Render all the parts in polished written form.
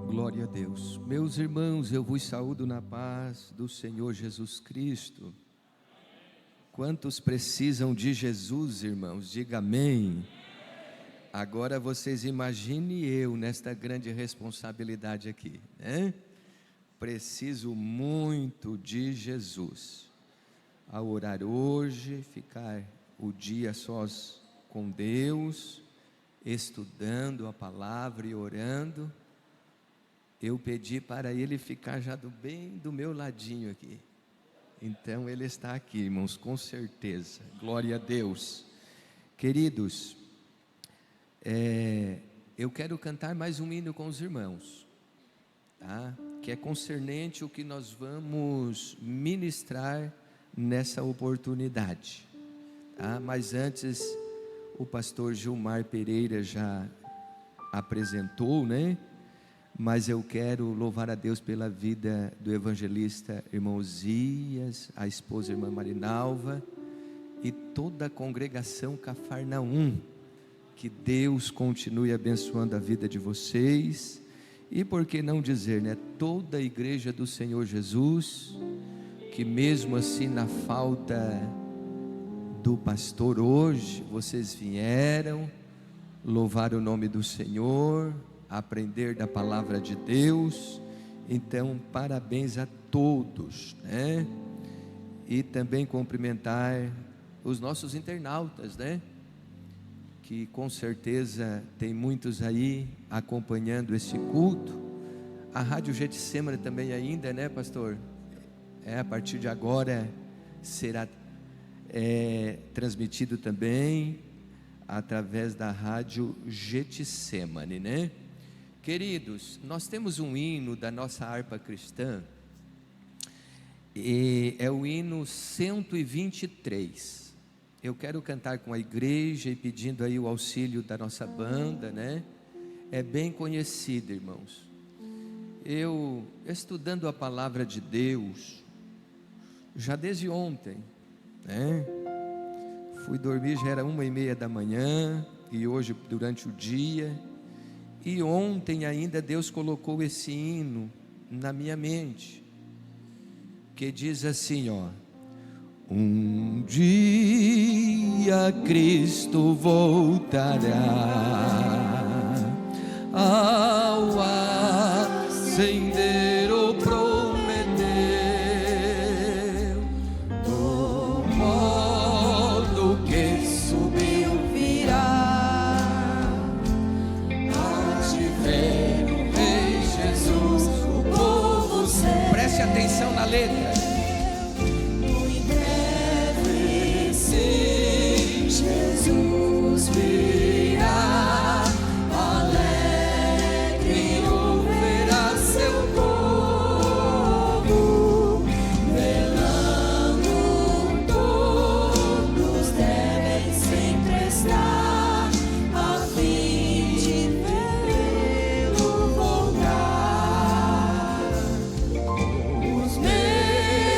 Glória a Deus. Meus irmãos, eu vos saúdo na paz do Senhor Jesus Cristo. Quantos precisam de Jesus, irmãos? Diga amém. Agora vocês imaginem eu nesta grande responsabilidade aqui, né? Preciso muito de Jesus. Ao orar hoje, ficar o dia sós com Deus, estudando a palavra e orando, eu pedi para ele ficar já bem do meu ladinho aqui. Então ele está aqui, irmãos, com certeza. Glória a Deus. Queridos, eu quero cantar mais um hino com os irmãos, tá? Que é concernente o que nós vamos ministrar nessa oportunidade, tá? Mas antes, o pastor Gilmar Pereira já apresentou, né? Mas eu quero louvar a Deus pela vida do evangelista irmão Zias, a esposa irmã Marinalva e toda a congregação Cafarnaum. Que Deus continue abençoando a vida de vocês e por que não dizer, né, toda a igreja do Senhor Jesus, que mesmo assim na falta do pastor hoje, vocês vieram louvar o nome do Senhor, aprender da palavra de Deus. Então parabéns a todos, né? E também cumprimentar os nossos internautas, né? Que com certeza tem muitos aí acompanhando esse culto. A Rádio Getsemane também ainda, né, pastor? A partir de agora será transmitido também através da Rádio Getsemane, né? Queridos, nós temos um hino da nossa harpa cristã, e é o hino 123. Eu quero cantar com a igreja e pedindo aí o auxílio da nossa banda, né? É bem conhecido, irmãos. Eu, estudando a palavra de Deus, já desde ontem, né? Fui dormir, já era 1h30 da manhã, e hoje durante o dia. E ontem ainda Deus colocou esse hino na minha mente, que diz assim, ó: um dia Cristo voltará, ao acender o prometeu, do modo que subiu virá. Preste atenção na letra. Muito breve, sim, Jesus virá, alegre ouvirá seu povo, velando todos devem sempre estar, a fim de vê-lo voltar. Os meus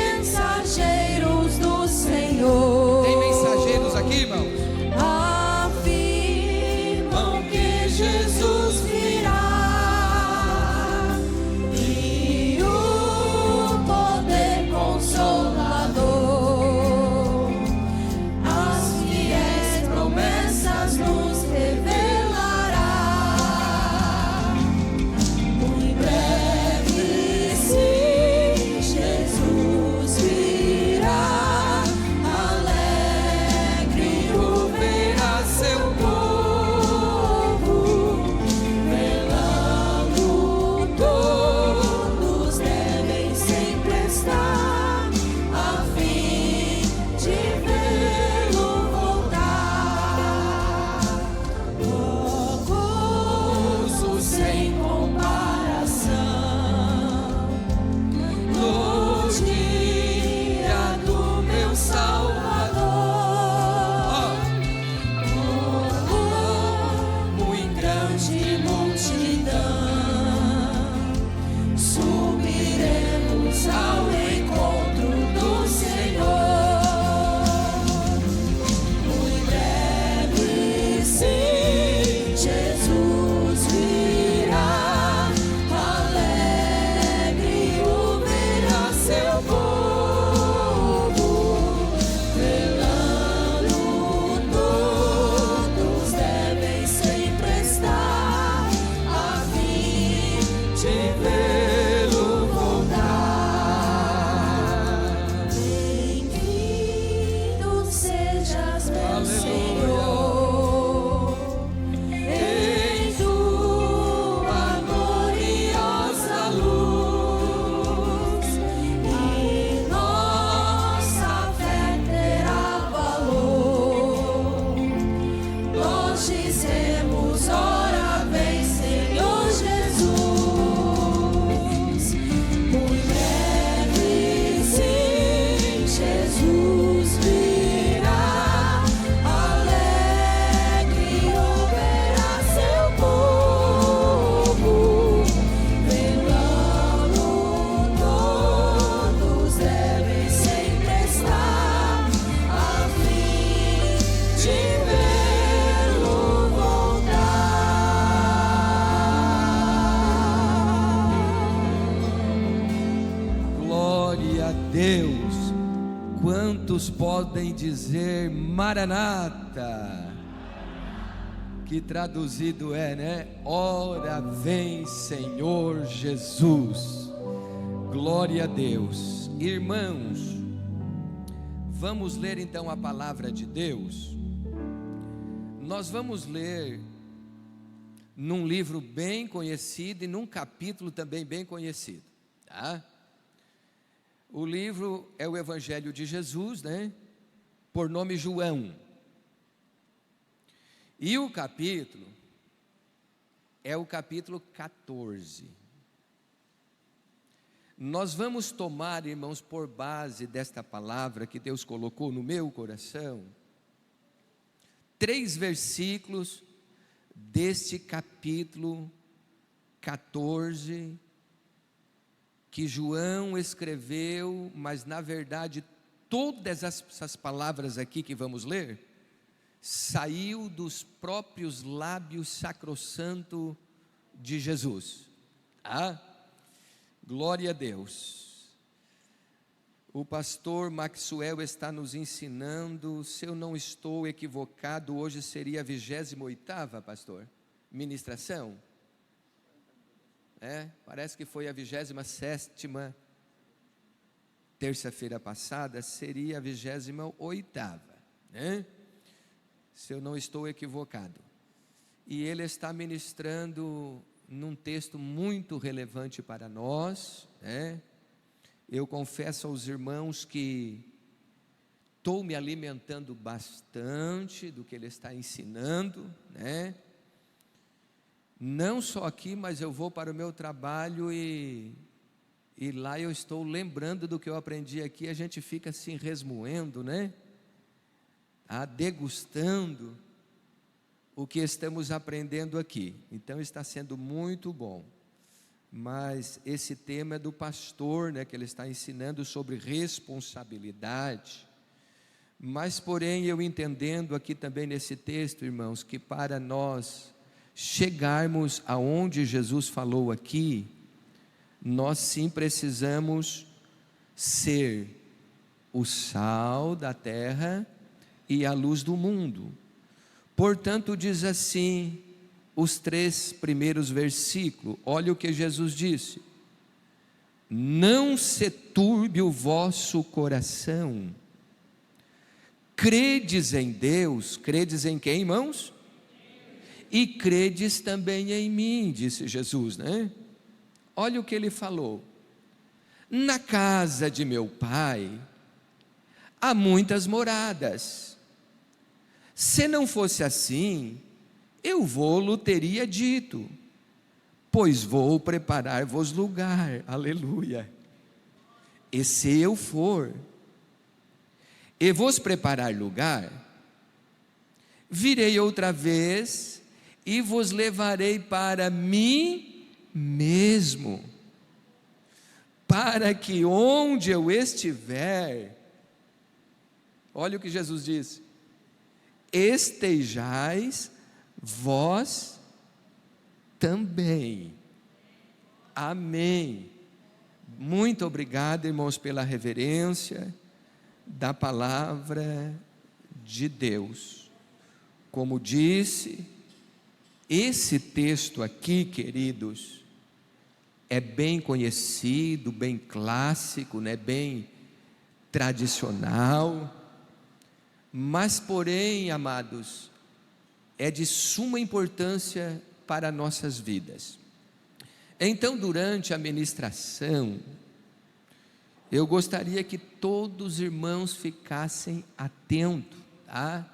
de vê-lo voltar. Bem-vindo sejas, meu Senhor, em tua gloriosa luz, e nossa fé terá valor. Nós dizemos: ora vem, Senhor Jesus. Muito breve, sim, Jesus virá. Alegre ouvirá seu povo, velando todos devem sempre estar, a fim de vê-lo voltar. Glória a Deus. Quantos podem dizer Maranata? Que traduzido é, né? Ora vem, Senhor Jesus. Glória a Deus. Irmãos, vamos ler então a palavra de Deus. Nós vamos ler num livro bem conhecido e num capítulo também bem conhecido, tá? O livro é o Evangelho de Jesus, né? Por nome João. E o capítulo é o capítulo 14. Nós vamos tomar, irmãos, por base desta palavra que Deus colocou no meu coração, 3 versículos deste capítulo 14, que João escreveu, mas na verdade todas essas palavras aqui que vamos ler, saiu dos próprios lábios sacrossanto de Jesus. Glória a Deus. O pastor Maxwell está nos ensinando, se eu não estou equivocado, hoje seria a 28ª, pastor, ministração. Parece que foi a 27ª, terça-feira passada, seria a 28ª, né? Se eu não estou equivocado. E ele está ministrando num texto muito relevante para nós, né? Eu confesso aos irmãos que estou me alimentando bastante do que ele está ensinando, né? Não só aqui, mas eu vou para o meu trabalho e lá eu estou lembrando do que eu aprendi aqui. A gente fica assim resmoendo, né? Degustando o que estamos aprendendo aqui. Então está sendo muito bom. Mas esse tema é do pastor, né? Que ele está ensinando sobre responsabilidade. Mas porém eu entendendo aqui também nesse texto, irmãos, que para nós chegarmos aonde Jesus falou aqui, nós sim precisamos ser o sal da terra e a luz do mundo. Portanto, diz assim os 3 primeiros versículos, olha o que Jesus disse: não se turbe o vosso coração, credes em Deus, credes em quem, irmãos? E credes também em mim, disse Jesus, né? Olha o que ele falou: na casa de meu pai há muitas moradas, se não fosse assim, eu vou-lo teria dito, pois vou preparar-vos lugar, aleluia. E se eu for e vos preparar lugar, virei outra vez e vos levarei para mim mesmo, para que onde eu estiver, olha o que Jesus disse, estejais vós também. Amém. Muito obrigado, irmãos, pela reverência da palavra de Deus. Como disse, esse texto aqui, queridos, é bem conhecido, bem clássico, né? Bem tradicional, mas porém, amados, é de suma importância para nossas vidas. Então, durante a ministração, eu gostaria que todos os irmãos ficassem atentos, tá?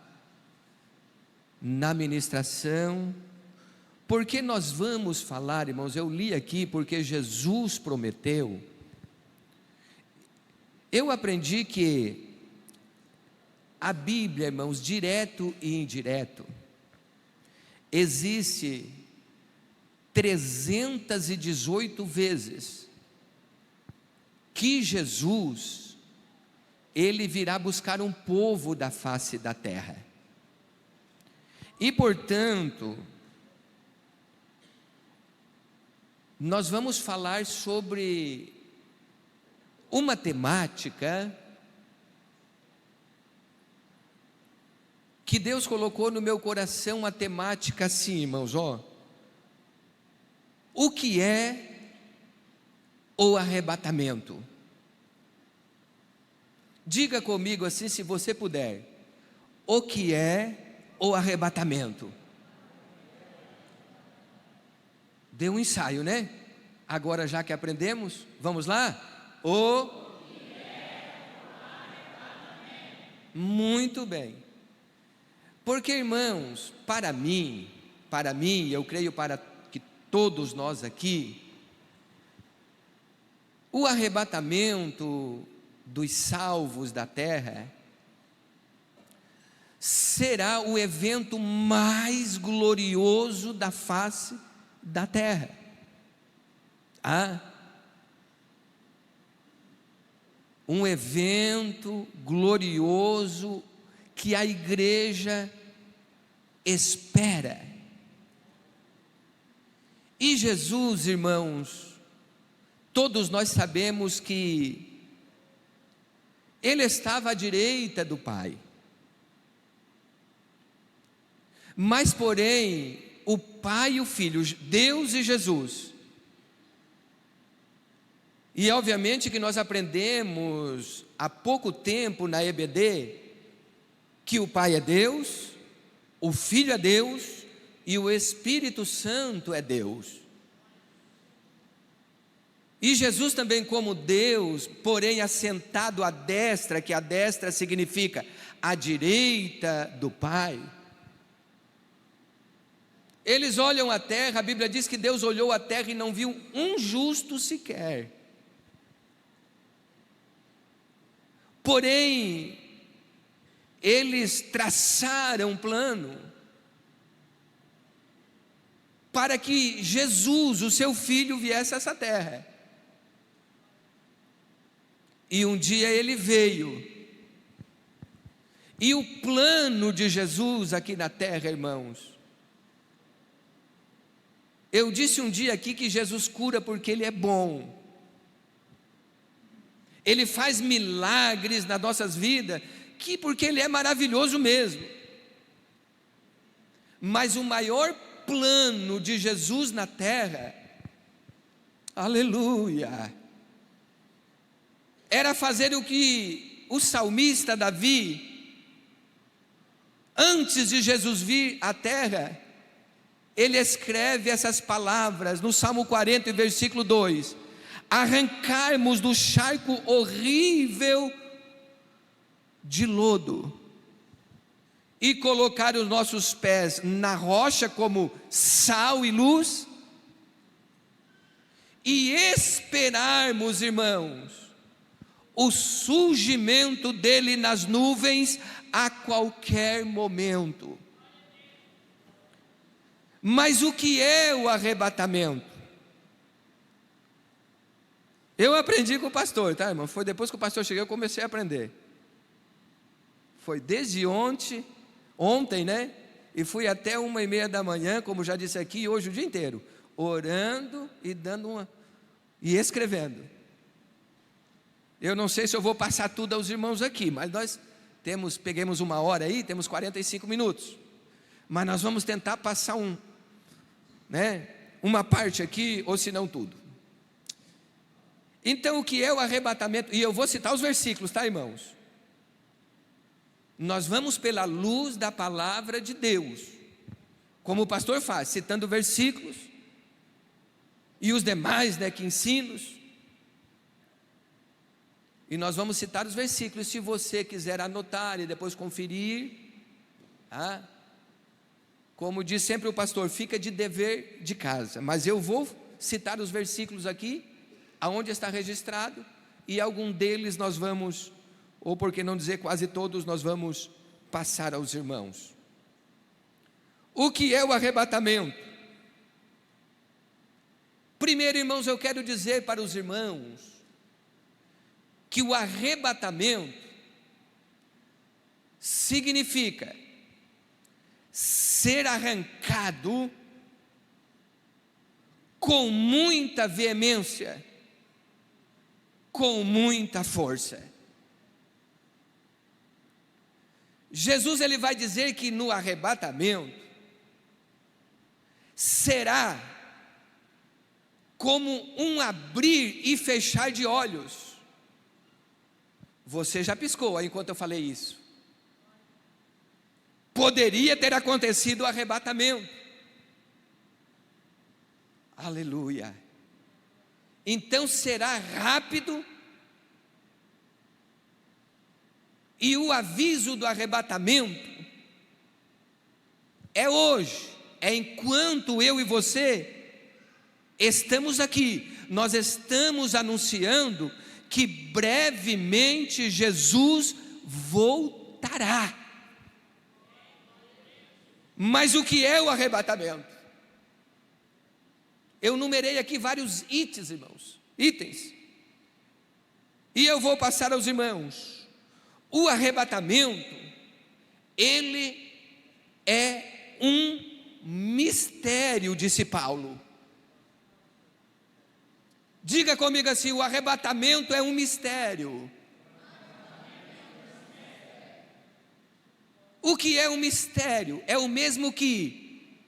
Na ministração, porque nós vamos falar, irmãos, eu li aqui porque Jesus prometeu. Eu aprendi que a Bíblia, irmãos, direto e indireto, existe 318 vezes que Jesus, ele virá buscar um povo da face da terra. E portanto, nós vamos falar sobre uma temática que Deus colocou no meu coração, a temática assim, irmãos, ó. O que é o arrebatamento? Diga comigo assim, se você puder. O que é o arrebatamento? Deu um ensaio, né? Agora, já que aprendemos, vamos lá? O que é o arrebatamento? Muito bem. Porque, irmãos, para mim, eu creio para que todos nós aqui, o arrebatamento dos salvos da terra será o evento mais glorioso da face da terra. Um evento glorioso que a igreja espera. E Jesus, irmãos, todos nós sabemos que Ele estava à direita do Pai. Mas porém, o Pai e o Filho, Deus e Jesus, e obviamente que nós aprendemos há pouco tempo na EBD, que o Pai é Deus, o Filho é Deus, e o Espírito Santo é Deus. E Jesus também como Deus, porém assentado à destra, que a destra significa à direita do Pai. Eles olham a terra, a Bíblia diz que Deus olhou a terra e não viu um justo sequer. Porém, eles traçaram um plano para que Jesus, o seu Filho, viesse a essa terra. E um dia ele veio. E o plano de Jesus aqui na terra, irmãos, eu disse um dia aqui que Jesus cura porque Ele é bom. Ele faz milagres nas nossas vidas, que porque Ele é maravilhoso mesmo. Mas o maior plano de Jesus na terra, aleluia, era fazer o que o salmista Davi, antes de Jesus vir à terra, ele escreve essas palavras no Salmo 40, versículo 2: arrancarmos do charco horrível de lodo e colocar os nossos pés na rocha como sal e luz, e esperarmos, irmãos, o surgimento dele nas nuvens a qualquer momento. Mas o que é o arrebatamento? Eu aprendi com o pastor, tá, irmão? Foi depois que o pastor chegou, eu comecei a aprender. Foi desde ontem, né? E fui até 1h30 da manhã, como já disse aqui, hoje o dia inteiro, orando e e escrevendo. Eu não sei se eu vou passar tudo aos irmãos aqui, mas nós peguemos 1 hora aí, temos 45 minutos. Mas nós vamos tentar passar uma parte aqui, ou se não tudo. Então, o que é o arrebatamento? E eu vou citar os versículos, tá, irmãos? Nós vamos pela luz da palavra de Deus, como o pastor faz, citando versículos, e os demais, que ensinos. E nós vamos citar os versículos, se você quiser anotar e depois conferir, tá? Como diz sempre o pastor, fica de dever de casa, mas eu vou citar os versículos aqui, aonde está registrado, e algum deles nós vamos, ou por que não dizer quase todos, nós vamos passar aos irmãos. O que é o arrebatamento? Primeiro, irmãos, eu quero dizer para os irmãos, que o arrebatamento significa ser arrancado com muita veemência, com muita força. Jesus ele vai dizer que no arrebatamento será como um abrir e fechar de olhos. Você já piscou aí enquanto eu falei isso. Poderia ter acontecido o arrebatamento. Aleluia. Então será rápido. E o aviso do arrebatamento é hoje, é enquanto eu e você estamos aqui. Nós estamos anunciando que brevemente Jesus voltará. Mas o que é o arrebatamento? Eu numerei aqui vários itens, irmãos, itens, e eu vou passar aos irmãos. O arrebatamento, ele é um mistério, disse Paulo. Diga comigo assim: o arrebatamento é um mistério. O que é um mistério? É o mesmo que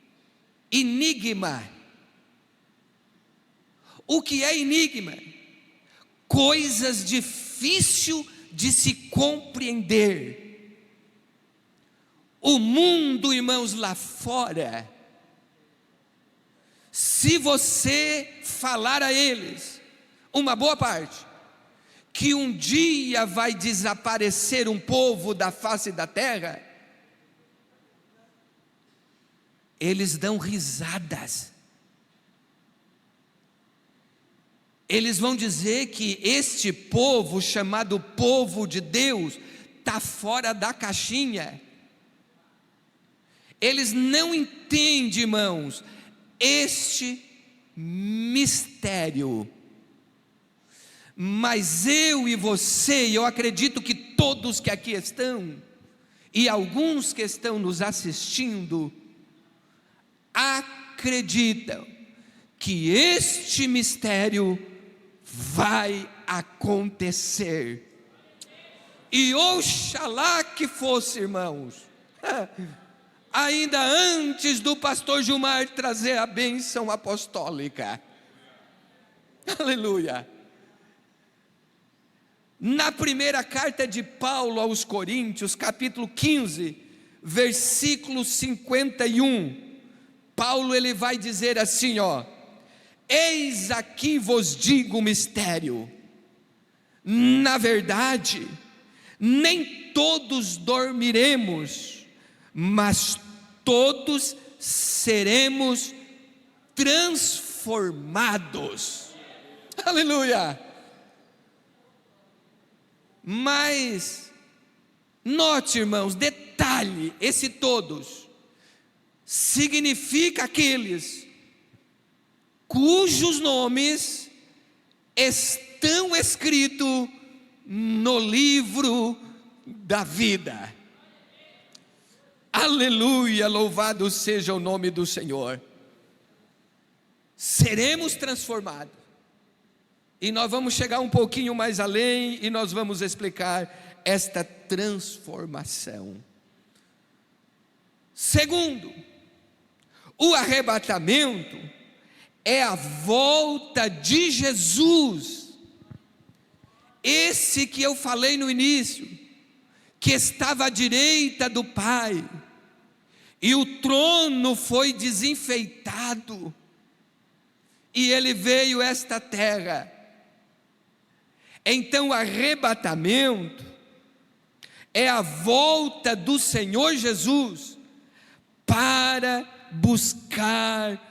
enigma. O que é enigma? Coisas difíceis de se compreender. O mundo, irmãos, lá fora, se você falar a eles, uma boa parte, que um dia vai desaparecer um povo da face da terra, eles dão risadas. Eles vão dizer que este povo, chamado povo de Deus, está fora da caixinha. Eles não entendem, irmãos, este mistério. Mas eu e você, e eu acredito que todos que aqui estão, e alguns que estão nos assistindo, acreditam que este mistério vai acontecer. E oxalá que fosse, irmãos, ainda antes do pastor Gilmar trazer a bênção apostólica. Aleluia. Na primeira carta de Paulo aos Coríntios, capítulo 15, versículo 51, Paulo ele vai dizer assim, eis aqui vos digo o mistério, na verdade, nem todos dormiremos, mas todos seremos transformados. Aleluia. Mas note, irmãos, detalhe, esse todos significa aqueles cujos nomes estão escritos no livro da vida. Aleluia, louvado seja o nome do Senhor. Seremos transformados. E nós vamos chegar um pouquinho mais além e nós vamos explicar esta transformação. Segundo, o arrebatamento é a volta de Jesus esse que eu falei no início, que estava à direita do Pai, e o trono foi desenfeitado, e ele veio a esta terra. Então o arrebatamento é a volta do Senhor Jesus para buscar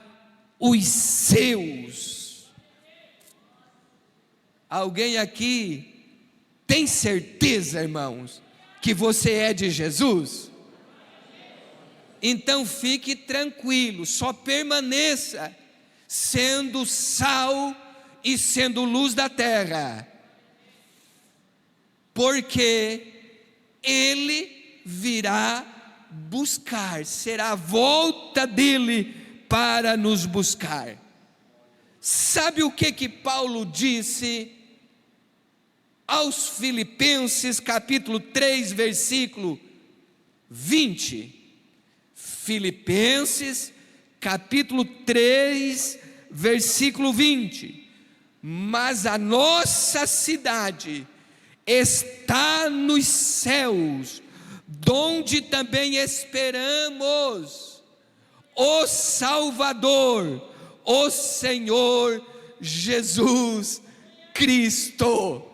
os seus. Alguém aqui tem certeza, irmãos, que você é de Jesus? Então fique tranquilo, só permaneça sendo sal e sendo luz da terra, porque Ele virá buscar, será a volta dEle para nos buscar. Sabe o que Paulo disse aos Filipenses capítulo 3, versículo 20? Filipenses capítulo 3, versículo 20: mas a nossa cidade está nos céus, donde também esperamos o Salvador, o Senhor Jesus Cristo.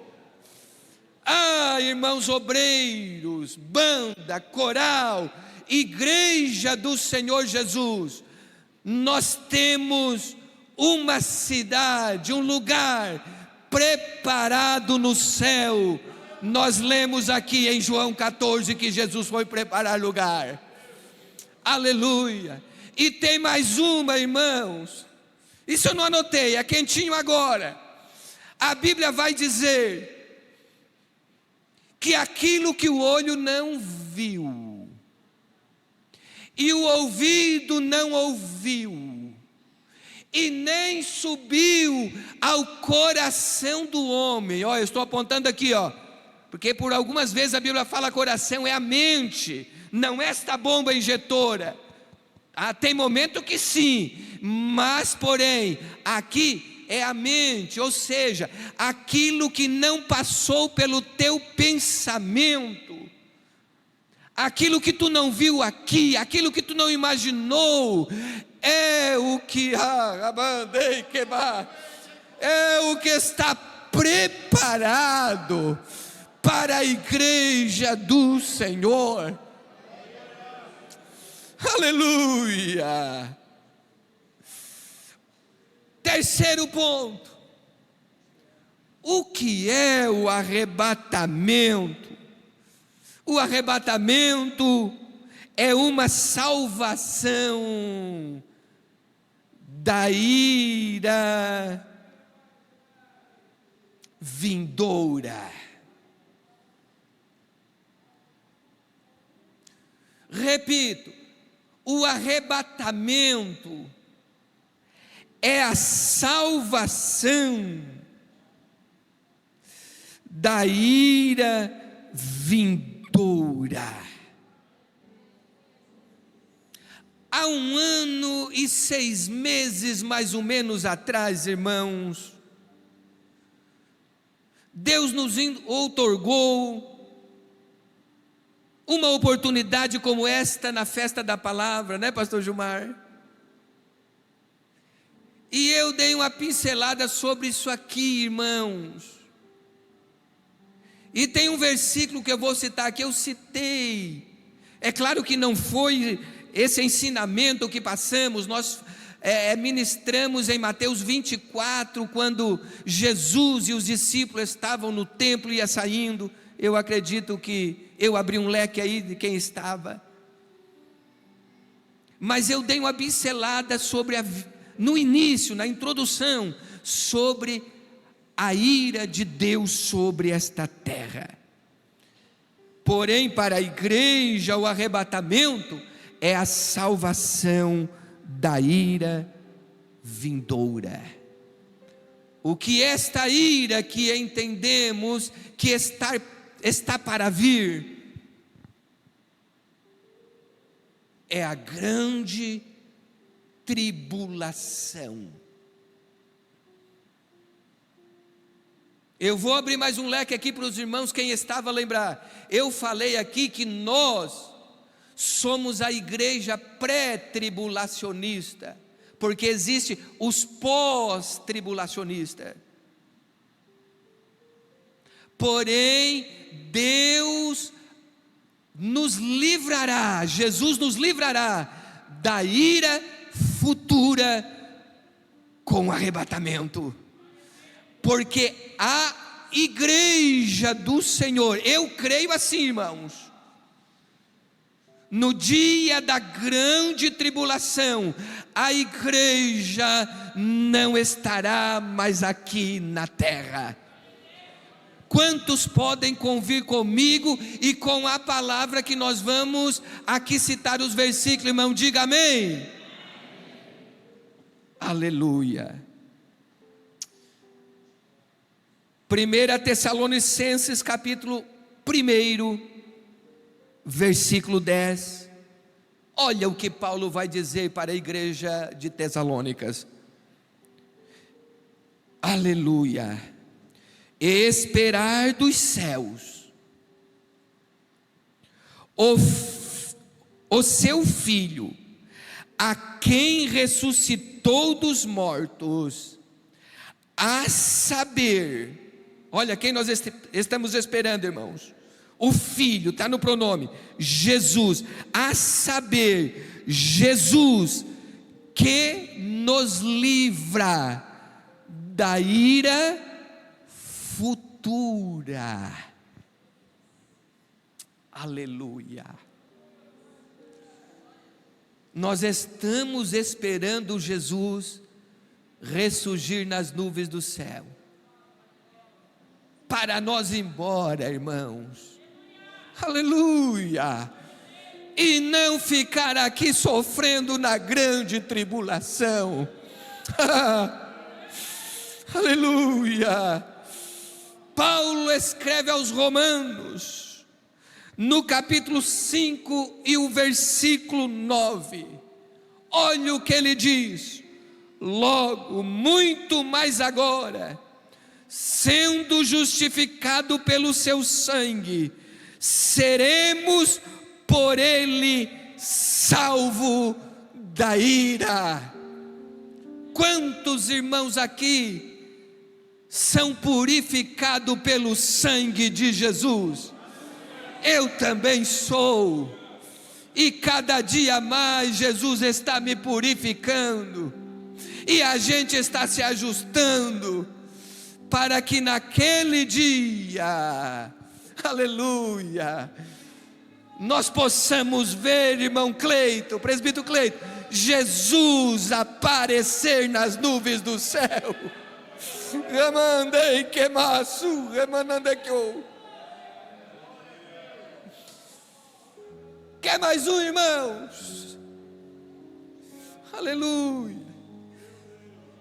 Ah, irmãos obreiros, banda, coral, igreja do Senhor Jesus, nós temos uma cidade, um lugar preparado no céu. Nós lemos aqui em João 14 que Jesus foi preparar lugar. Aleluia. E tem mais uma, irmãos, isso eu não anotei, é quentinho agora. A Bíblia vai dizer que aquilo que o olho não viu e o ouvido não ouviu e nem subiu ao coração do homem. Olha, eu estou apontando aqui, ó, porque por algumas vezes a Bíblia fala coração, é a mente, não esta bomba injetora. Tem momento que sim, mas porém, aqui é a mente, ou seja, aquilo que não passou pelo teu pensamento, aquilo que tu não viu aqui, aquilo que tu não imaginou, é o que é o que está preparado para a igreja do Senhor. Aleluia. Terceiro ponto: o que é o arrebatamento? O arrebatamento é uma salvação da ira vindoura. Repito, o arrebatamento é a salvação da ira vindoura. Há 1 ano e 6 meses, mais ou menos atrás, irmãos, Deus nos outorgou uma oportunidade como esta na festa da palavra, né, pastor Gilmar? E eu dei uma pincelada sobre isso aqui, irmãos. E tem um versículo que eu vou citar aqui, eu citei. É claro que não foi esse ensinamento que passamos, nós ministramos em Mateus 24, quando Jesus e os discípulos estavam no templo e ia saindo. Eu acredito que eu abri um leque aí de quem estava. Mas eu dei uma pincelada sobre no início, na introdução, sobre a ira de Deus sobre esta terra. Porém, para a igreja, o arrebatamento é a salvação da ira vindoura. O que esta ira que entendemos que está para vir é a grande tribulação. Eu vou abrir mais um leque aqui para os irmãos, quem estava a lembrar. Eu falei aqui que nós somos a igreja pré-tribulacionista, porque existe os pós-tribulacionistas. Porém, Deus nos livrará, Jesus nos livrará da ira futura com o arrebatamento. Porque a igreja do Senhor, eu creio assim, irmãos, no dia da grande tribulação, a igreja não estará mais aqui na terra. Quantos podem convir comigo e com a palavra que nós vamos aqui citar os versículos, irmão? Diga amém. Aleluia. 1 Tessalonicenses capítulo 1, versículo 10. Olha o que Paulo vai dizer para a igreja de Tessalônicas. Aleluia. Esperar dos céus o seu Filho, a quem ressuscitou dos mortos, a saber, olha quem nós estamos esperando, irmãos, o Filho, está no pronome, Jesus, a saber, Jesus, que nos livra da ira futura. Aleluia. Nós estamos esperando Jesus ressurgir nas nuvens do céu, para nós ir embora, irmãos. Aleluia. E não ficar aqui sofrendo na grande tribulação. Aleluia. Paulo escreve aos Romanos, no capítulo 5 e o versículo 9, olha o que ele diz: logo, muito mais agora, sendo justificado pelo seu sangue, seremos por ele salvo da ira. Quantos irmãos aqui são purificados pelo sangue de Jesus? Eu também sou, e cada dia mais Jesus está me purificando, e a gente está se ajustando, para que naquele dia, aleluia, nós possamos ver, irmão Cleito, presbítero Cleito, Jesus aparecer nas nuvens do céu. Remandei que maçu, remanandei que eu. Quer mais um, irmãos? Aleluia.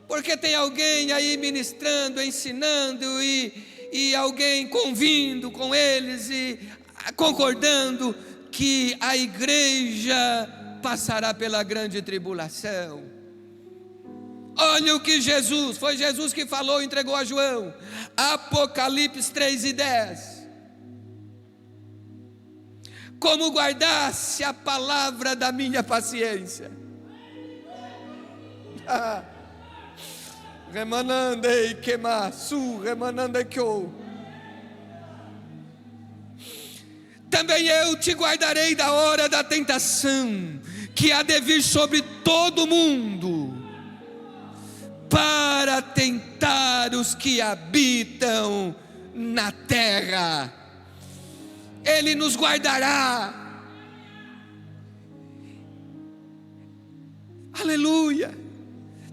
Porque tem alguém aí ministrando, ensinando e alguém convindo com eles e concordando que a igreja passará pela grande tribulação. Olha o que Jesus, foi Jesus que falou, entregou a João, Apocalipse 3:10. Como guardasse a palavra da minha paciência. Remanandei quemaçu, remanandei que eu. Também eu te guardarei da hora da tentação, que há de vir sobre todo mundo, para tentar os que habitam na terra. Ele nos guardará. Aleluia.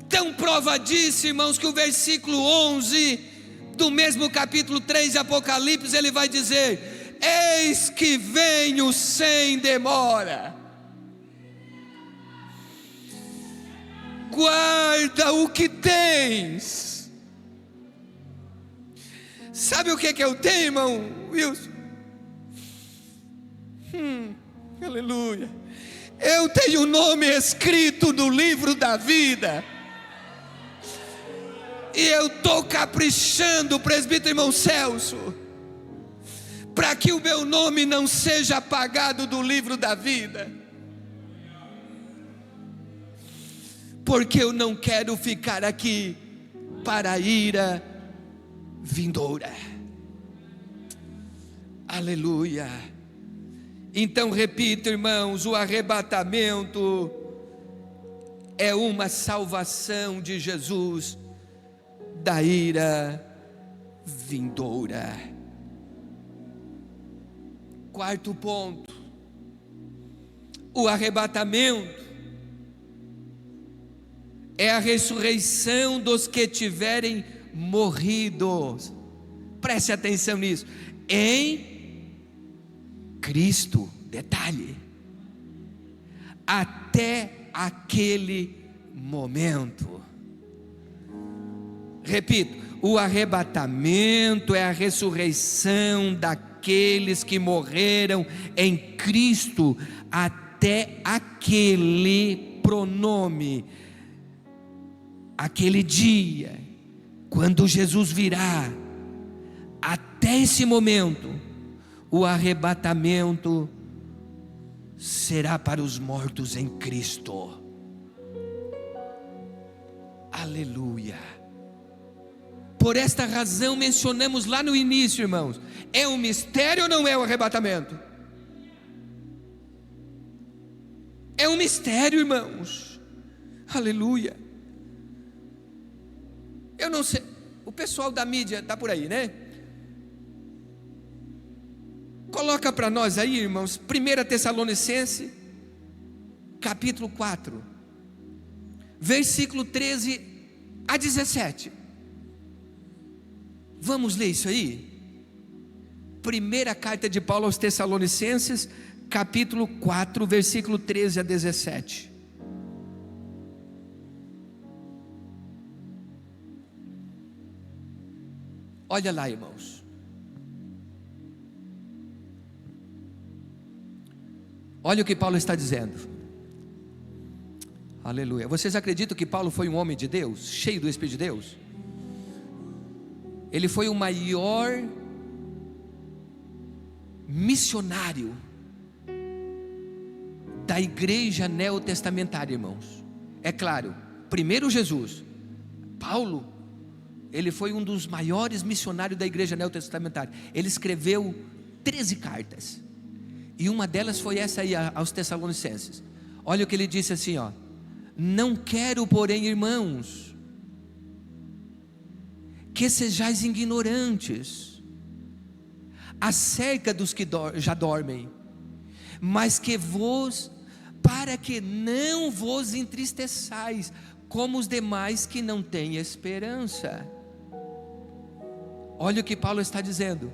Então prova disso, irmãos, que o versículo 11 do mesmo capítulo 3 de Apocalipse, ele vai dizer: eis que venho sem demora. Guarda o que tens. Sabe o que eu tenho, irmão Wilson? Aleluia. Eu tenho o nome escrito no livro da vida. E eu estou caprichando, presbítero irmão Celso, para que o meu nome não seja apagado do livro da vida, porque eu não quero ficar aqui para a ira vindoura. Aleluia. Então repito, irmãos, o arrebatamento é uma salvação de Jesus da ira vindoura. Quarto ponto, o arrebatamento é a ressurreição dos que tiverem morrido. Preste atenção nisso. Em Cristo, detalhe, até aquele momento. Repito, o arrebatamento é a ressurreição daqueles que morreram em Cristo até aquele pronome, aquele dia, quando Jesus virá. Até esse momento, o arrebatamento será para os mortos em Cristo. Aleluia. Por esta razão mencionamos lá no início, irmãos, é um mistério ou não é o arrebatamento? É um mistério, irmãos. Aleluia. Eu não sei, o pessoal da mídia está por aí, né? Coloca para nós aí, irmãos, 1 Tessalonicenses, capítulo 4, versículo 13 a 17. Vamos ler isso aí? Primeira carta de Paulo aos Tessalonicenses, capítulo 4, versículo 13 a 17. Olha lá, irmãos. Olha o que Paulo está dizendo. Aleluia. Vocês acreditam que Paulo foi um homem de Deus, cheio do Espírito de Deus? Ele foi o maior missionário da igreja neotestamentária, irmãos. É claro, primeiro Jesus, Paulo, ele foi um dos maiores missionários da igreja neotestamentária. Ele escreveu 13 cartas, e uma delas foi essa aí aos Tessalonicenses. Olha o que ele disse assim, ó: não quero, porém, irmãos, que sejais ignorantes acerca dos que já dormem, mas que para que não vos entristeçais como os demais que não têm esperança. Olha o que Paulo está dizendo: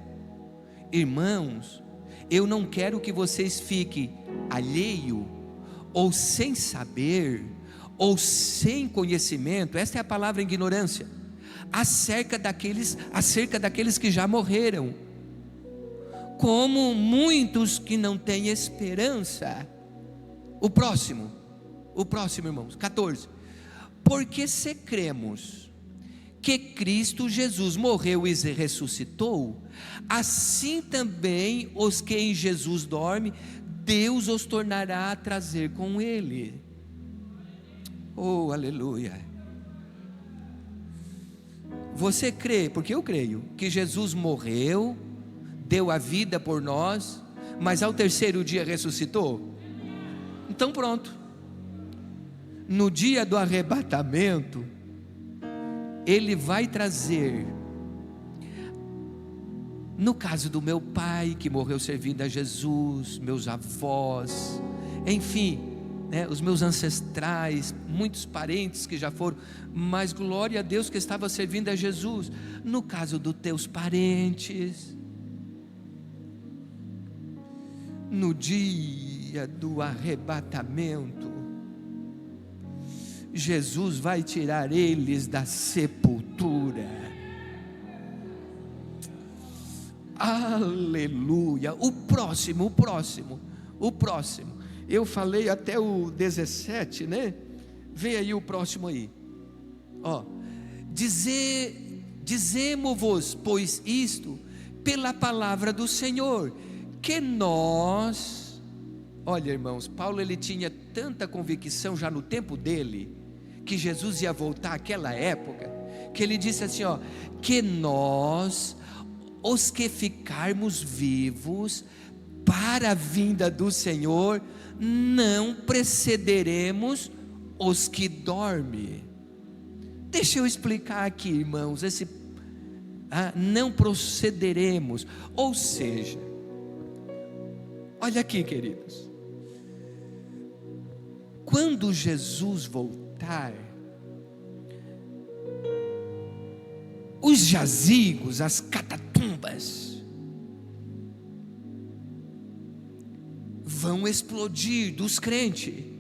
irmãos, eu não quero que vocês fiquem alheio, ou sem saber, ou sem conhecimento, esta é a palavra ignorância, acerca daqueles que já morreram, como muitos que não têm esperança. O próximo, irmãos, 14. Porque se cremos que Cristo Jesus morreu e ressuscitou, assim também os que em Jesus dormem, Deus os tornará a trazer com Ele. Oh, aleluia. Você crê, porque eu creio, que Jesus morreu, deu a vida por nós, mas ao terceiro dia ressuscitou? Então pronto. No dia do arrebatamento, Ele vai trazer, no caso do meu pai que morreu servindo a Jesus, meus avós, enfim, né, os meus ancestrais, muitos parentes que já foram, mas glória a Deus que estava servindo a Jesus. No caso dos teus parentes, no dia do arrebatamento, Jesus vai tirar eles da sepultura. Aleluia. O próximo. Eu falei até o 17, né? Vem aí o próximo aí. Ó, Dizemo-vos, pois, isto pela palavra do Senhor, que nós... Olha, irmãos, Paulo ele tinha tanta convicção já no tempo dele, que Jesus ia voltar àquela época, que ele disse assim, ó, que nós, os que ficarmos vivos para a vinda do Senhor, não precederemos os que dormem. Deixa eu explicar aqui, irmãos, não procederemos, ou seja, olha aqui, queridos, quando Jesus voltar, os jazigos, as catatumbas, vão explodir dos crentes,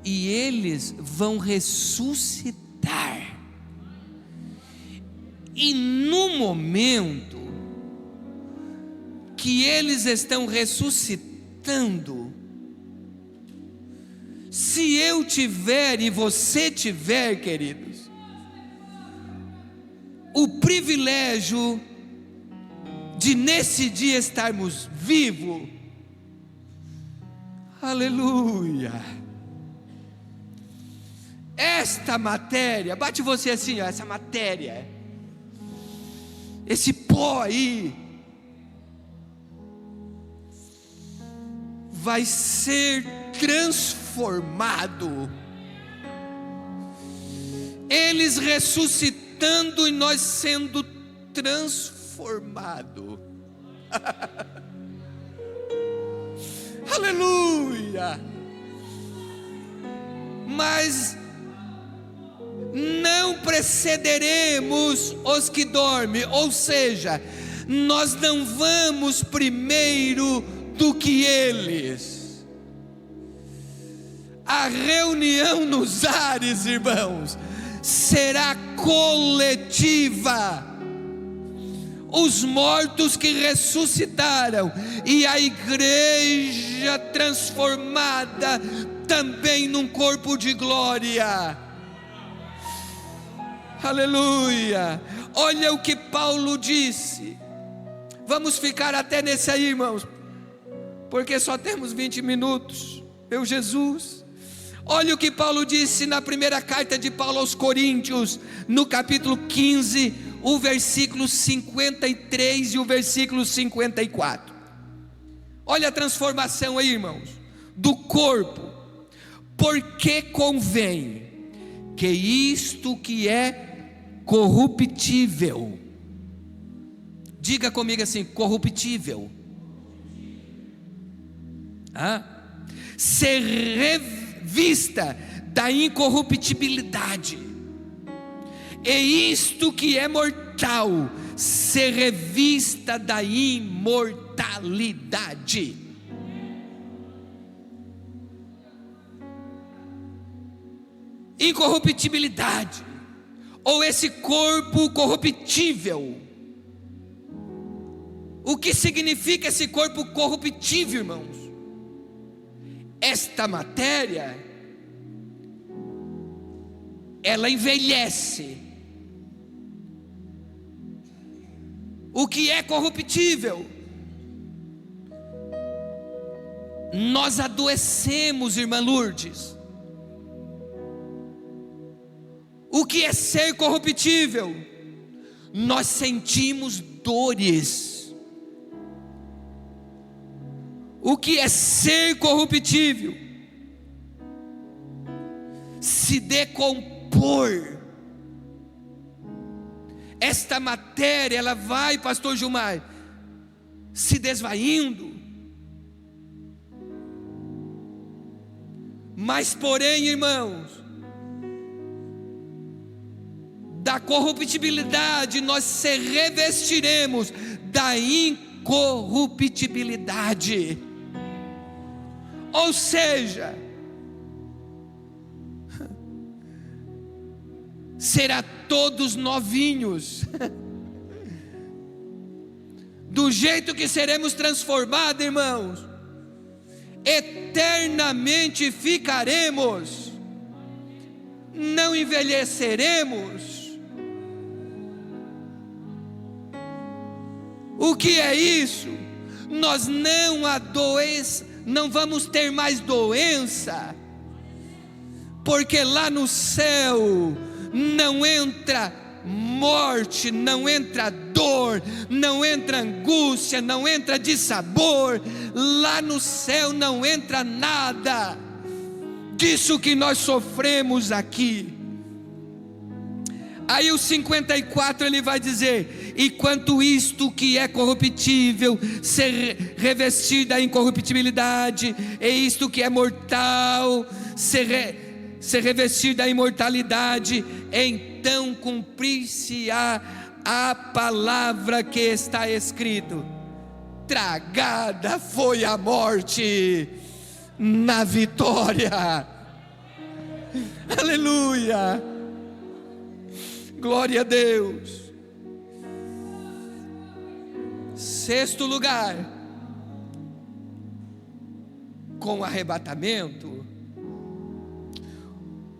e eles vão ressuscitar, e no momento que eles estão ressuscitando, se eu tiver e você tiver, queridos, o privilégio de nesse dia estarmos vivos, aleluia, esta matéria, bate você assim, ó, essa matéria, esse pó aí, vai ser transformado, eles ressuscitando e nós sendo transformados, aleluia, mas não precederemos os que dormem, ou seja, nós não vamos primeiro do que eles. A reunião nos ares, irmãos, será coletiva. Os mortos que ressuscitaram e a igreja transformada também num corpo de glória. Aleluia. Olha o que Paulo disse. Vamos ficar até nesse aí, irmãos, porque só temos 20 minutos. Meu Jesus, olha o que Paulo disse na primeira carta de Paulo aos Coríntios, no capítulo 15, o versículo 53 e o versículo 54. Olha a transformação aí, irmãos, do corpo. Porque convém que isto que é corruptível, diga comigo assim, corruptível, ser revista da incorruptibilidade, e isto que é mortal, ser revista da imortalidade. Incorruptibilidade, ou esse corpo corruptível. O que significa esse corpo corruptível, irmãos? Esta matéria, ela envelhece. O que é corruptível? Nós adoecemos, irmã Lourdes. O que é ser corruptível? Nós sentimos dores. O que é ser corruptível? Se decompor. Esta matéria, ela vai, pastor Gilmar, se desvaindo. Mas porém, irmãos, da corruptibilidade nós se revestiremos da incorruptibilidade. Ou seja, será todos novinhos. Do jeito que seremos transformados, irmãos, eternamente ficaremos não envelheceremos. O que é isso? Nós não vamos ter mais doença, porque lá no céu não entra morte, não entra dor, não entra angústia, não entra dissabor. Lá no céu não entra nada disso que nós sofremos aqui. Aí o 54 ele vai dizer: e quanto isto que é corruptível ser revestido da incorruptibilidade, e isto que é mortal ser revestido da imortalidade, então cumprir-se-á a palavra que está escrito: tragada foi a morte na vitória. Aleluia, glória a Deus. Sexto lugar, com o arrebatamento,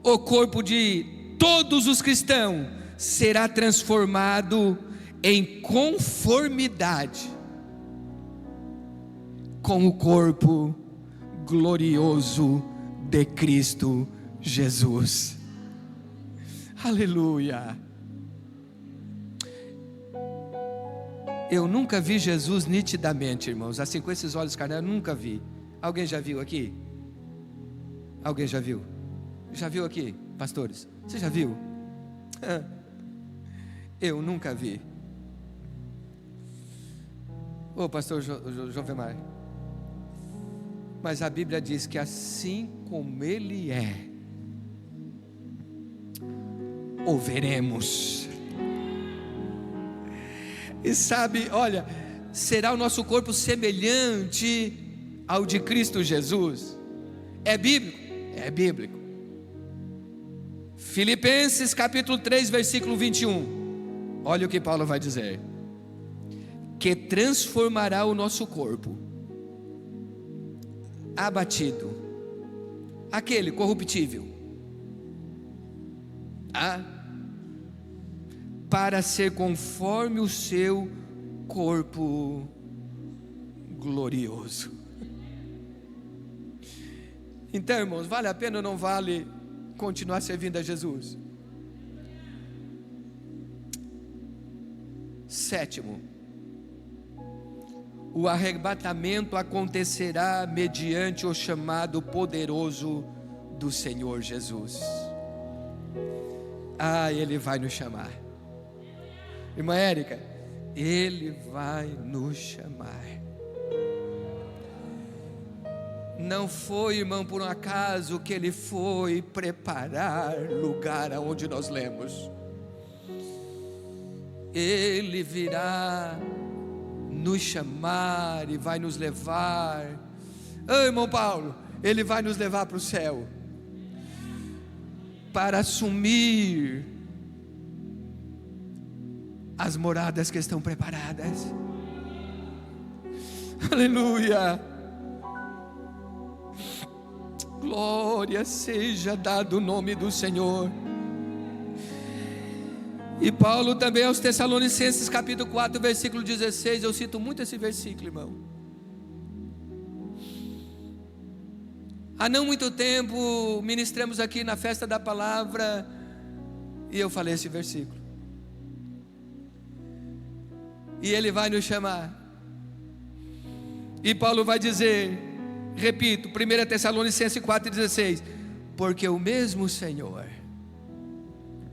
o corpo de todos os cristãos será transformado em conformidade com o corpo glorioso de Cristo Jesus. Aleluia. Eu nunca vi Jesus nitidamente, irmãos, assim com esses olhos carnais, eu nunca vi. Alguém já viu aqui? Alguém já viu? Já viu aqui, pastores? Você já viu? Eu nunca vi. Ô pastor Jovemar, mas a Bíblia diz que assim como Ele é, o veremos. E sabe, olha, será o nosso corpo semelhante ao de Cristo Jesus? É bíblico? É bíblico. Filipenses capítulo 3 versículo 21, olha o que Paulo vai dizer: que transformará o nosso corpo abatido, aquele corruptível, para ser conforme o seu corpo glorioso. Então, irmãos, vale a pena ou não vale continuar servindo a Jesus? Sétimo, o arrebatamento acontecerá mediante o chamado poderoso do Senhor Jesus. Ele vai nos chamar. Irmã Érica, Ele vai nos chamar. Não foi, irmão, por um acaso que Ele foi preparar lugar aonde nós lemos. Ele virá nos chamar e vai nos levar. Irmão Paulo, Ele vai nos levar para o céu, para assumir as moradas que estão preparadas. Aleluia. Glória seja dado o nome do Senhor. E Paulo também aos Tessalonicenses capítulo 4 versículo 16, eu cito muito esse versículo, irmão. Há não muito tempo ministramos aqui na festa da palavra e eu falei esse versículo. E Ele vai nos chamar. E Paulo vai dizer, repito, 1 Tessalonicenses 4,16: porque o mesmo Senhor,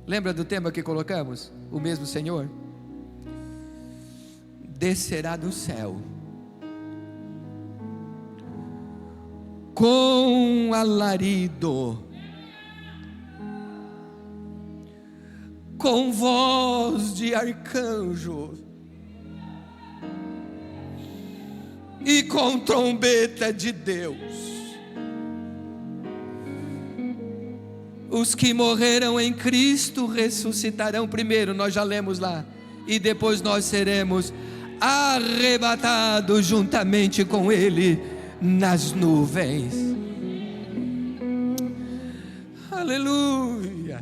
lembra do tema que colocamos? O mesmo Senhor descerá do céu com alarido, com voz de arcanjo e com trombeta de Deus. Os que morreram em Cristo ressuscitarão primeiro, nós já lemos lá, e depois nós seremos arrebatados juntamente com Ele nas nuvens. Aleluia.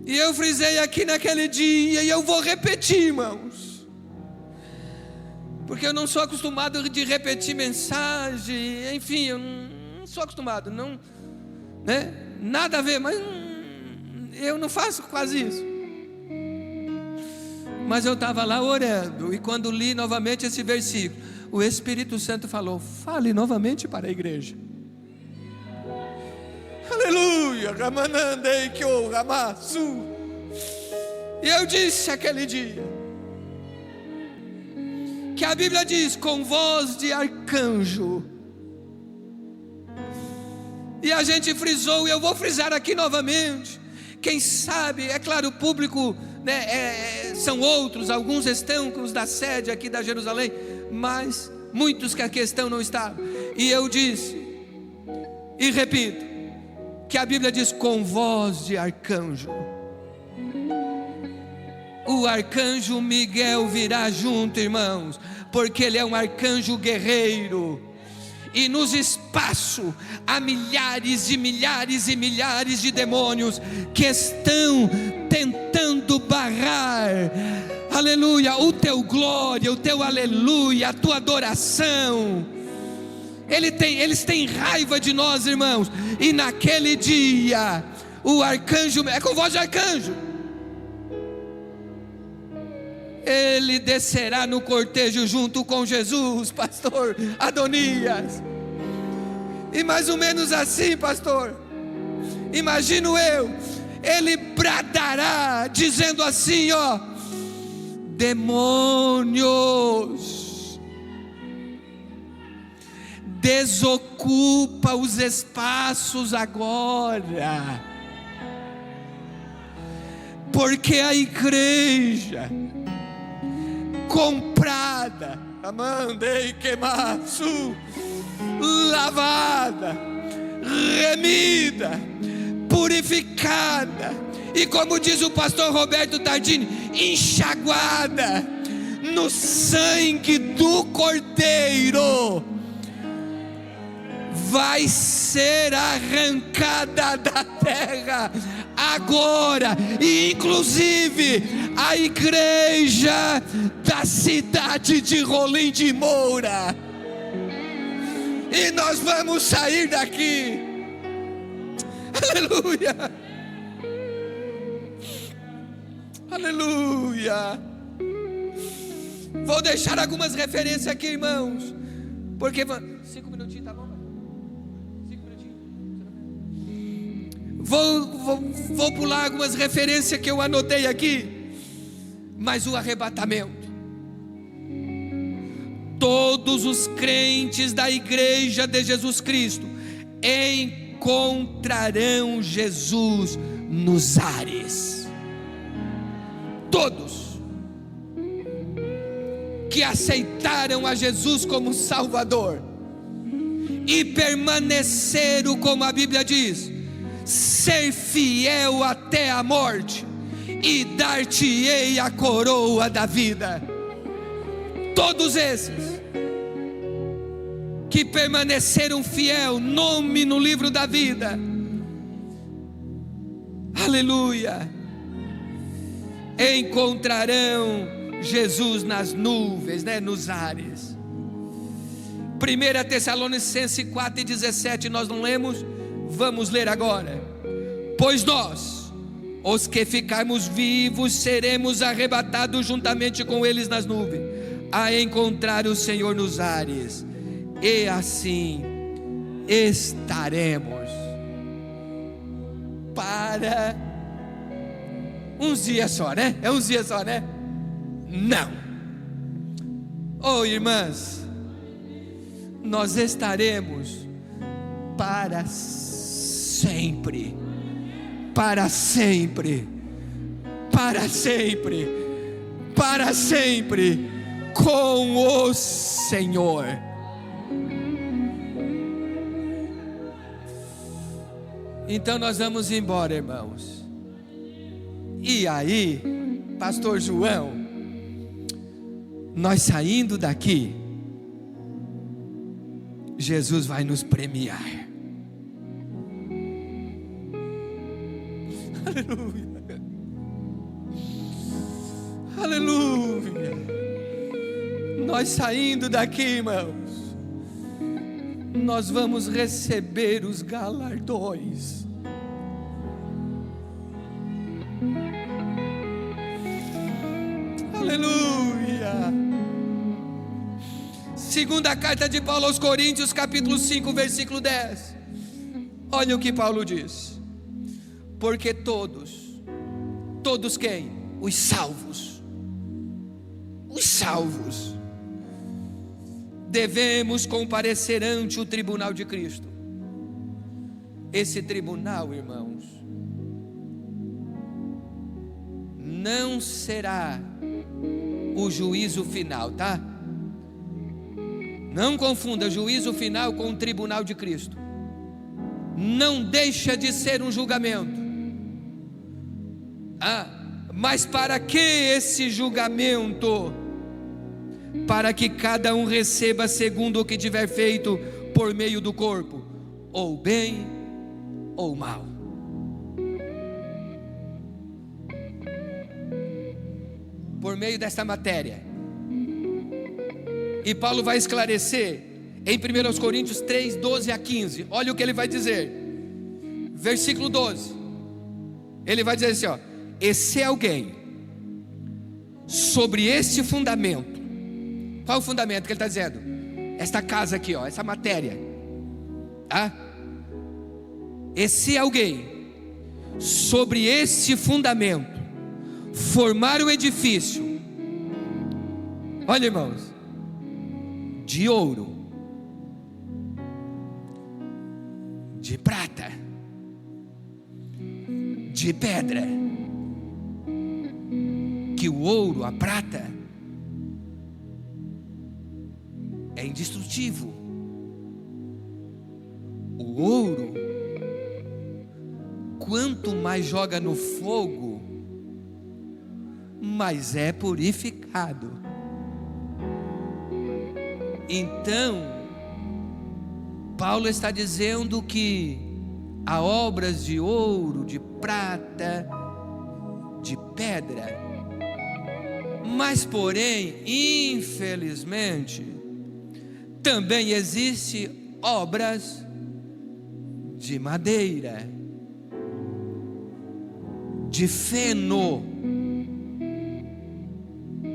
E eu frisei aqui naquele dia, e eu vou repetir, irmãos, porque eu não sou acostumado de repetir mensagem, enfim, eu não sou acostumado, não, né? Nada a ver, mas eu não faço quase isso. Mas eu estava lá orando, e quando li novamente esse versículo, o Espírito Santo falou: fale novamente para a igreja. Aleluia, Ramanandei que o Ramassu. E eu disse aquele dia que a Bíblia diz com voz de arcanjo. E a gente frisou, e eu vou frisar aqui novamente. Quem sabe, é claro, o público, né, são outros, alguns estão com os da sede aqui da Jerusalém, mas muitos que aqui estão não estavam. E eu disse, e repito, que a Bíblia diz com voz de arcanjo. O arcanjo Miguel virá junto, irmãos, porque ele é um arcanjo guerreiro. E nos espaços há milhares e milhares e milhares de demônios que estão tentando barrar, aleluia, o teu glória, o teu aleluia, a tua adoração. Eles têm raiva de nós, irmãos. E naquele dia, o arcanjo, é com voz de arcanjo, ele descerá no cortejo junto com Jesus, pastor Adonias. E mais ou menos assim, pastor, imagino eu, ele bradará, dizendo assim, ó: demônios, desocupa os espaços agora, porque a igreja comprada, amandei queimaçu, lavada, remida, purificada, e como diz o pastor Roberto Tardini, enxaguada no sangue do Cordeiro, vai ser arrancada da terra agora, e inclusive a igreja da cidade de Rolim de Moura, e nós vamos sair daqui, aleluia, aleluia. Vou deixar algumas referências aqui, irmãos, porque 5 minutinhos, tá bom? Vou pular algumas referências que eu anotei aqui. Mas o arrebatamento, todos os crentes da igreja de Jesus Cristo encontrarão Jesus nos ares. Todos que aceitaram a Jesus como Salvador e permaneceram, como a Bíblia diz, ser fiel até a morte, e dar-te-ei a coroa da vida. Todos esses que permaneceram fiel, nome no livro da vida, aleluia, encontrarão Jesus nas nuvens, né, nos ares. 1 Tessalonicenses 4:17, nós não lemos, vamos ler agora. Pois nós, os que ficarmos vivos, seremos arrebatados juntamente com eles nas nuvens, a encontrar o Senhor nos ares, e assim estaremos para uns dias só, né? É uns dias só, né? Não. Oh, irmãs, nós estaremos para sempre, para sempre, para sempre, para sempre com o Senhor. Então nós vamos embora, irmãos. E aí, pastor João, nós saindo daqui, Jesus vai nos premiar. Aleluia. Aleluia. Nós saindo daqui, irmãos, nós vamos receber os galardões. Aleluia. Segunda carta de Paulo aos Coríntios, capítulo 5, versículo 10. Olha o que Paulo diz: porque todos quem? Os salvos, devemos comparecer ante o tribunal de Cristo. Esse tribunal, irmãos, não será o juízo final, tá? Não confunda juízo final com o tribunal de Cristo. Não deixa de ser um julgamento. Mas para que esse julgamento? Para que cada um receba segundo o que tiver feito por meio do corpo, ou bem ou mal. Por meio desta matéria. E Paulo vai esclarecer em 1 Coríntios 3, 12 a 15. Olha o que ele vai dizer. Versículo 12. Ele vai dizer assim, ó: e se alguém sobre este fundamento. Qual é o fundamento que ele está dizendo? Esta casa aqui, ó, essa matéria. E se alguém sobre este fundamento formar um edifício, olha, irmãos, de ouro, de prata, de pedra, que o ouro, a prata, é indestrutível. O ouro, quanto mais joga no fogo, mais é purificado. Então, Paulo está dizendo que há obras de ouro, de prata, de pedra, mas porém, infelizmente, também existem obras de madeira, de feno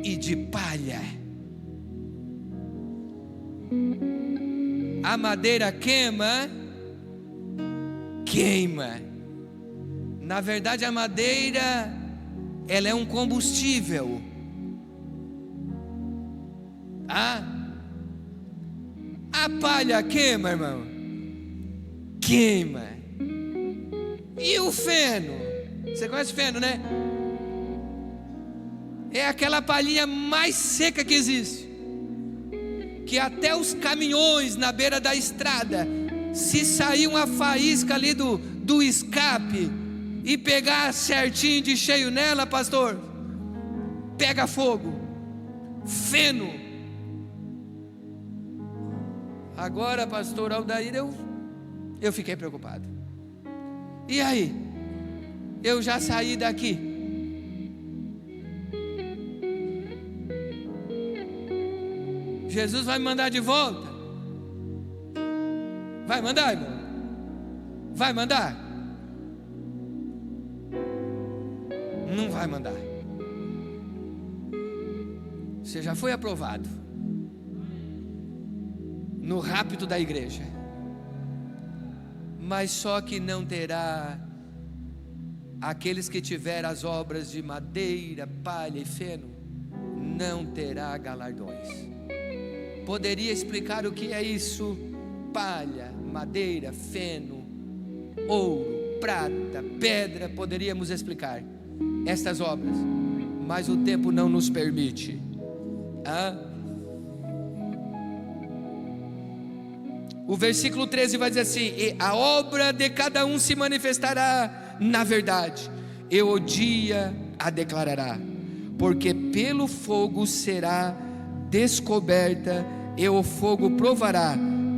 e de palha. A madeira queima. Na verdade, a madeira, ela é um combustível. A palha queima, irmão? Queima. E o feno? Você conhece feno, né? É aquela palhinha mais seca que existe, que até os caminhões na beira da estrada, se sair uma faísca ali do escape e pegar certinho de cheio nela, pastor, pega fogo. Feno. Agora, pastor Aldair, eu fiquei preocupado. E aí? Eu já saí daqui. Jesus vai me mandar de volta? Vai mandar, irmão? Vai mandar? Não vai mandar. Você já foi aprovado no rapto da igreja, mas só que não terá aqueles que tiver as obras de madeira, palha e feno, não terá galardões. Poderia explicar o que é isso? Palha, madeira, feno, ouro, prata, pedra, poderíamos explicar estas obras, mas o tempo não nos permite. O versículo 13 vai dizer assim: e a obra de cada um se manifestará na verdade, e o dia a declarará, porque pelo fogo será descoberta, e o fogo provará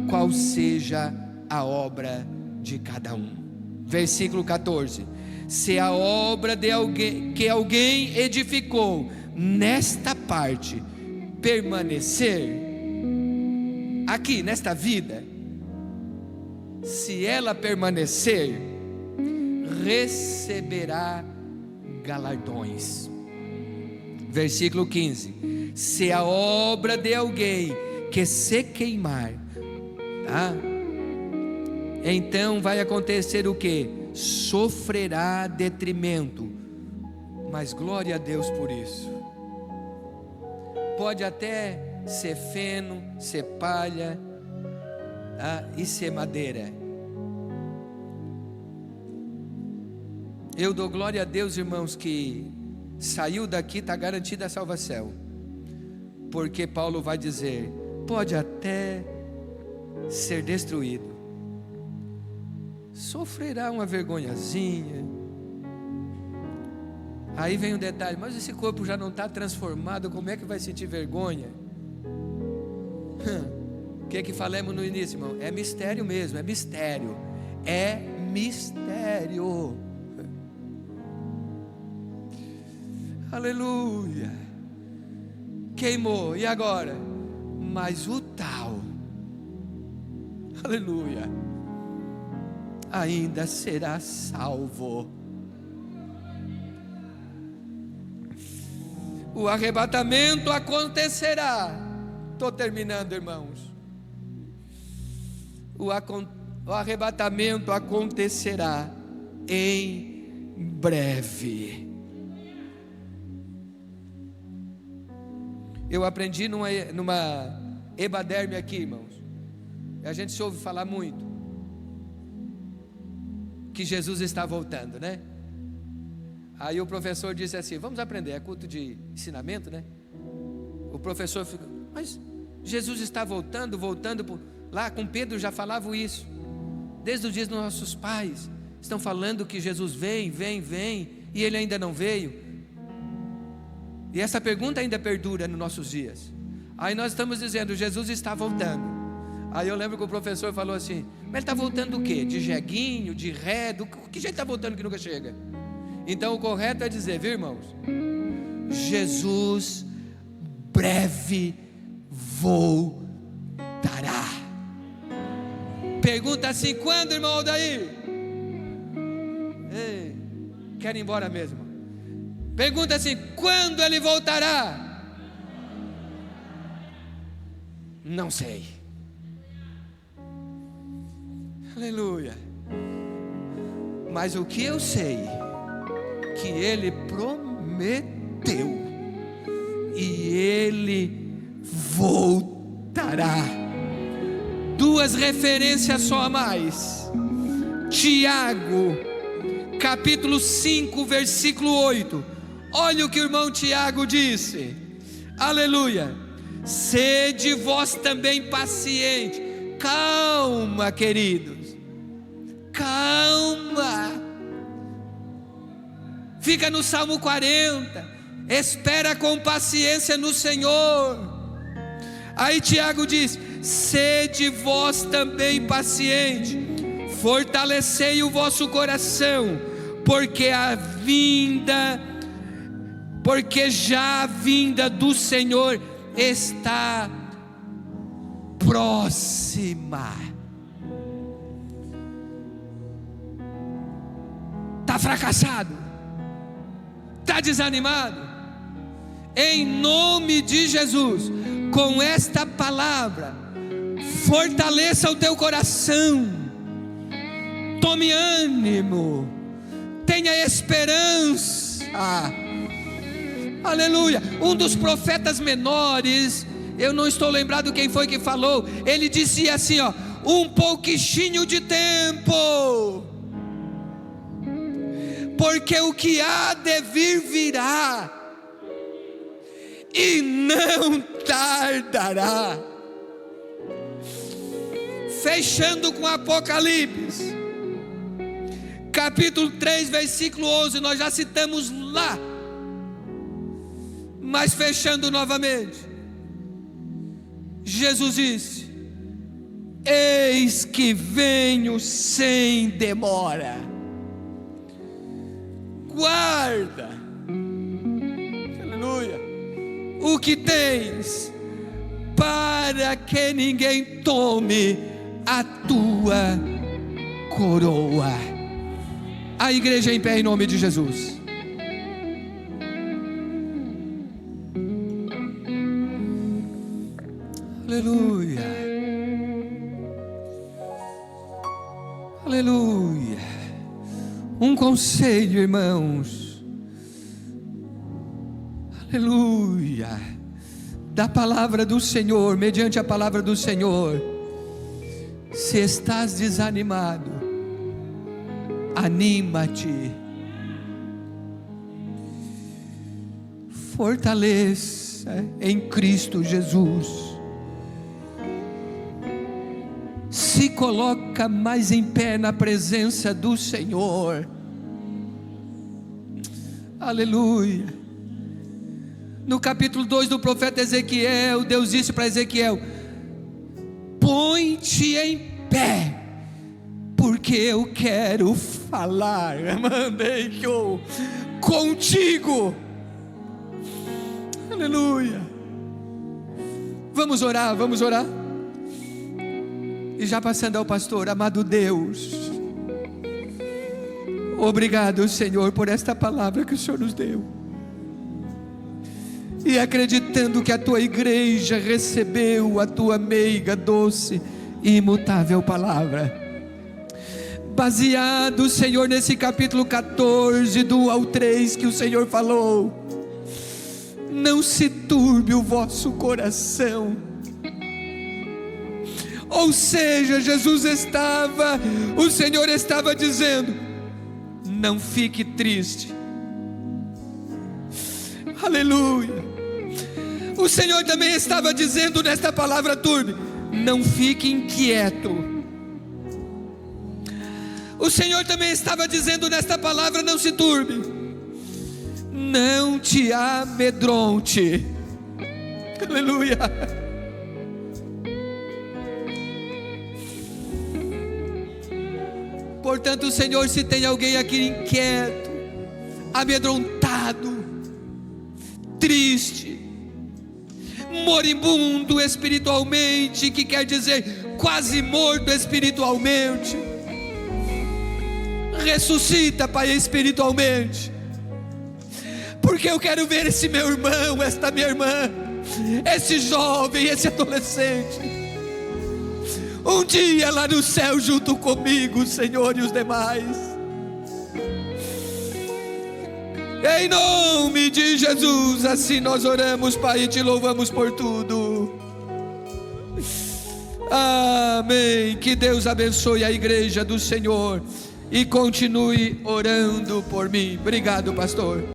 qual seja a obra de cada um. Versículo 14: se a obra de alguém que alguém edificou nesta parte permanecer aqui nesta vida, se ela permanecer, receberá galardões. Versículo 15: se a obra de alguém que se queimar, tá? Então vai acontecer o que? Sofrerá detrimento, mas glória a Deus por isso. Pode até ser feno, ser palha, tá? E ser madeira. Eu dou glória a Deus, irmãos, que saiu daqui, está garantida a salvação, porque Paulo vai dizer: pode até ser destruído, sofrerá uma vergonhazinha. Aí vem um detalhe: mas esse corpo já não está transformado, como é que vai sentir vergonha? O que falamos no início, irmão? É mistério mesmo, é mistério. É mistério. Aleluia. Queimou, e agora? Mas o tal, aleluia, ainda será salvo. O arrebatamento acontecerá. Estou terminando, irmãos. O arrebatamento acontecerá em breve. Eu aprendi numa Ebaderme aqui, irmãos. A gente se ouve falar muito que Jesus está voltando, né? Aí o professor disse assim: vamos aprender, é culto de ensinamento, né? O professor fica: mas Jesus está voltando lá com Pedro já falavam isso, desde os dias dos nossos pais, estão falando que Jesus vem, e ele ainda não veio. E essa pergunta ainda perdura nos nossos dias. Aí nós estamos dizendo: Jesus está voltando. Aí eu lembro que o professor falou assim: mas ele está voltando do quê? De jeguinho, de ré, do que jeito está voltando que nunca chega? Então o correto é dizer, viu, irmãos? Jesus breve voltará. Pergunta assim: quando, irmão Aldair? Ei, quero ir embora mesmo. Pergunta assim: quando ele voltará? Não sei. Aleluia. Mas o que eu sei, que ele prometeu, e ele voltará. Duas referências só a mais. Tiago, capítulo 5, versículo 8. Olha o que o irmão Tiago disse. Aleluia. Sede vós também paciente. Calma, queridos, calma. Fica no Salmo 40. Espera com paciência no Senhor. Aí Tiago diz: sede vós também paciente, fortalecei o vosso coração, porque já a vinda do Senhor está próxima. Está fracassado? Está desanimado? Em nome de Jesus, com esta palavra, fortaleça o teu coração, tome ânimo, tenha esperança. Aleluia. Um dos profetas menores, eu não estou lembrado quem foi que falou, ele dizia assim, ó: um pouquinho de tempo, porque o que há de vir virá, e não tardará. Fechando com Apocalipse, capítulo 3, versículo 11, nós já citamos lá, mas fechando novamente, Jesus disse: eis que venho sem demora. Guarda, aleluia, que tens, para que ninguém tome a tua coroa. A igreja em pé em nome de Jesus. Aleluia. Aleluia. Um conselho, irmãos. Aleluia. Da palavra do Senhor, mediante a palavra do Senhor. Se estás desanimado, anima-te. Fortaleça em Cristo Jesus. Se coloca mais em pé na presença do Senhor. Aleluia. No capítulo 2 do profeta Ezequiel, Deus disse para Ezequiel: põe-te em pé, porque eu quero falar, mandei que eu contigo. Aleluia. Vamos orar, vamos orar. E já passando ao pastor, amado Deus, obrigado, Senhor, por esta palavra que o Senhor nos deu. E acreditando que a tua igreja recebeu a tua meiga, doce e imutável palavra. Baseado, Senhor, nesse capítulo 14, do 1 ao 3 que o Senhor falou. Não se turbe o vosso coração. Ou seja, o Senhor estava dizendo: não fique triste. Aleluia. O Senhor também estava dizendo nesta palavra turbe: não fique inquieto. O Senhor também estava dizendo nesta palavra: não se turbe, não te amedronte. Aleluia. Portanto, Senhor, se tem alguém aqui inquieto, amedrontado, triste, moribundo espiritualmente, que quer dizer quase morto espiritualmente, ressuscita, Pai, espiritualmente, porque eu quero ver esse meu irmão, esta minha irmã, esse jovem, esse adolescente, um dia lá no céu junto comigo, Senhor, e os demais. Em nome de Jesus, assim nós oramos, Pai, e te louvamos por tudo. Amém. Que Deus abençoe a igreja do Senhor e continue orando por mim. Obrigado, pastor.